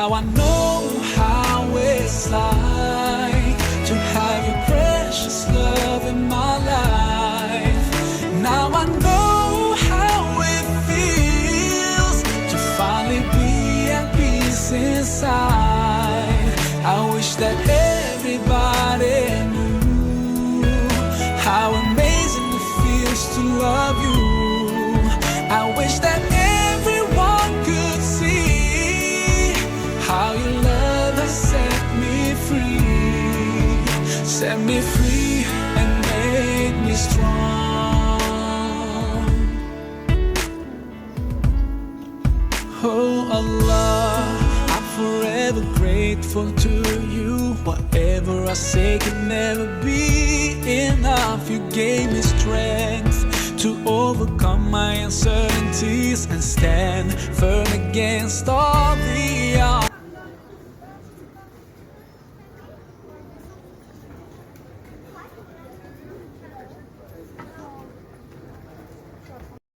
Now I know how it's like to have your precious love in my life. Now I know how it feels to finally be at peace inside. I wish that everybody knew how amazing it feels to love you. I wish that everyone could see how your love has set me free and made me strong. Oh Allah, I'm forever grateful to you. Whatever I say can never be enough. You gave me strength to overcome my uncertainties and stand firm against all the odds.